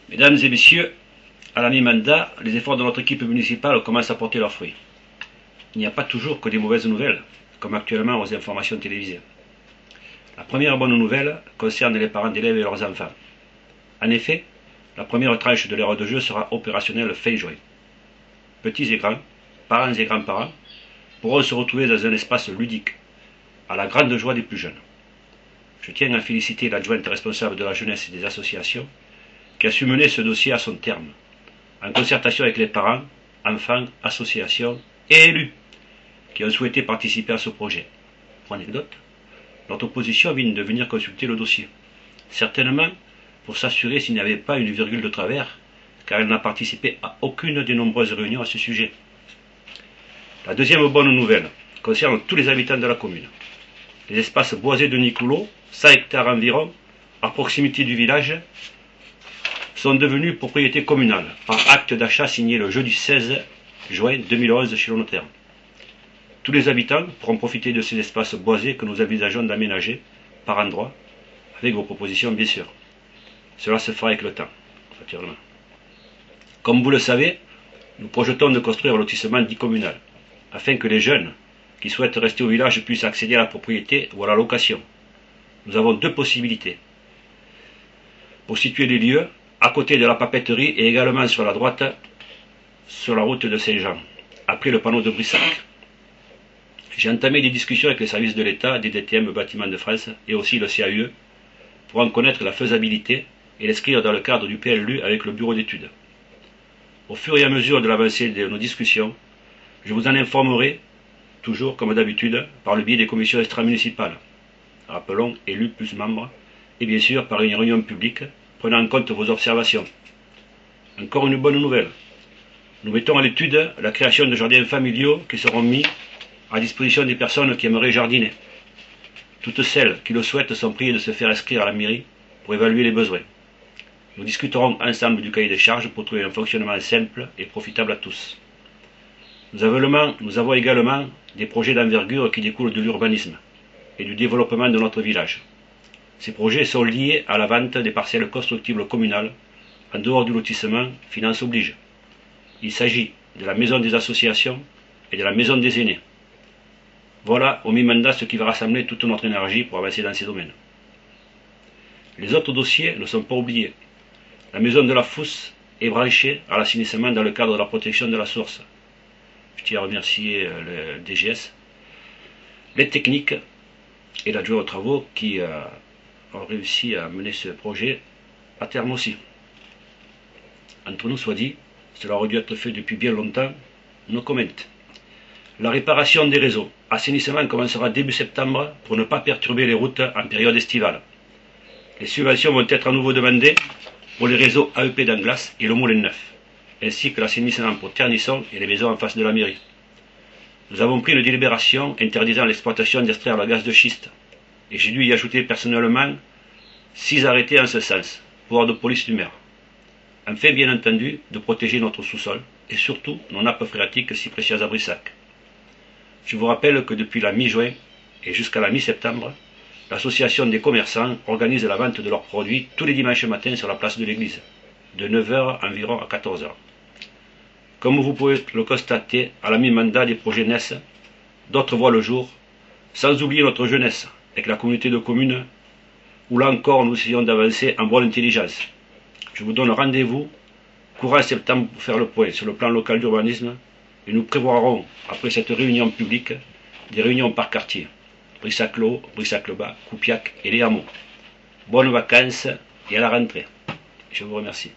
Mesdames et messieurs, à la mi-mandat, les efforts de notre équipe municipale commencent à porter leurs fruits. Il n'y a pas toujours que des mauvaises nouvelles, comme actuellement aux informations télévisées. La première bonne nouvelle concerne les parents d'élèves et leurs enfants. En effet, la première tranche de l'heure de jeu sera opérationnelle fin juin. Petits et grands, parents et grands-parents pourront se retrouver dans un espace ludique, à la grande joie des plus jeunes. Je tiens à féliciter l'adjointe responsable de la jeunesse et des associations qui a su mener ce dossier à son terme, en concertation avec les parents, enfants, associations et élus qui ont souhaité participer à ce projet. Pour anecdote, notre opposition vient de venir consulter le dossier, certainement pour s'assurer s'il n'y avait pas une virgule de travers, car elle n'a participé à aucune des nombreuses réunions à ce sujet. La deuxième bonne nouvelle concerne tous les habitants de la commune. Les espaces boisés de Nicoulot, 100 hectares environ, à proximité du village, sont devenus propriété communale par acte d'achat signé le jeudi 16 juin 2011 chez le notaire. Tous les habitants pourront profiter de ces espaces boisés que nous envisageons d'aménager par endroits, avec vos propositions bien sûr. Cela se fera avec le temps, naturellement. Comme vous le savez, nous projetons de construire un lotissement dit communal, afin que les jeunes qui souhaitent rester au village puissent accéder à la propriété ou à la location. Nous avons deux possibilités. Pour situer les lieux, à côté de la papeterie et également sur la droite, sur la route de Saint-Jean, après le panneau de Brissac. J'ai entamé des discussions avec les services de l'État, des DTM Bâtiments de France et aussi le CAUE pour en connaître la faisabilité et l'inscrire dans le cadre du PLU avec le bureau d'études. Au fur et à mesure de l'avancée de nos discussions, je vous en informerai, toujours comme d'habitude, par le biais des commissions extra-municipales, rappelons élus plus membres, et bien sûr par une réunion publique prenant en compte vos observations. Encore une bonne nouvelle. Nous mettons à l'étude la création de jardins familiaux qui seront mis à disposition des personnes qui aimeraient jardiner. Toutes celles qui le souhaitent sont priées de se faire inscrire à la mairie pour évaluer les besoins. Nous discuterons ensemble du cahier des charges pour trouver un fonctionnement simple et profitable à tous. Nous avons également des projets d'envergure qui découlent de l'urbanisme et du développement de notre village. Ces projets sont liés à la vente des parcelles constructibles communales en dehors du lotissement, finance oblige. Il s'agit de la maison des associations et de la maison des aînés. Voilà au mi-mandat ce qui va rassembler toute notre énergie pour avancer dans ces domaines. Les autres dossiers ne sont pas oubliés. La maison de la Fousse est branchée à l'assainissement dans le cadre de la protection de la source. Je tiens à remercier le DGS, les techniques et l'adjoint aux travaux qui ont réussi à mener ce projet à terme aussi. Entre nous soit dit, cela aurait dû être fait depuis bien longtemps, no comment. La réparation des réseaux. Assainissement commencera début septembre pour ne pas perturber les routes en période estivale. Les subventions vont être à nouveau demandées pour les réseaux AEP d'Anglas et le Moulin Neuf, ainsi que l'assainissement pour Ternisson et les maisons en face de la mairie. Nous avons pris une délibération interdisant l'exploitation d'extraire le gaz de schiste, et j'ai dû y ajouter personnellement 6 arrêtés en ce sens, pouvoir de police du maire. Enfin, bien entendu, de protéger notre sous-sol et surtout nos nappes phréatiques si précieuses à Brissac. Je vous rappelle que depuis la mi-juin et jusqu'à la mi-septembre, l'association des commerçants organise la vente de leurs produits tous les dimanches matins sur la place de l'église, de 9 h environ à 14 h. Comme vous pouvez le constater, à la mi-mandat des projets naissent, d'autres voient le jour, sans oublier notre jeunesse, avec la communauté de communes, où là encore nous essayons d'avancer en bonne intelligence. Je vous donne rendez-vous courant septembre pour faire le point sur le plan local d'urbanisme et nous prévoirons, après cette réunion publique, des réunions par quartier. Brissac-le-Haut, Brissac-le-Bas, Coupiac et les hameaux. Bonnes vacances et à la rentrée. Je vous remercie.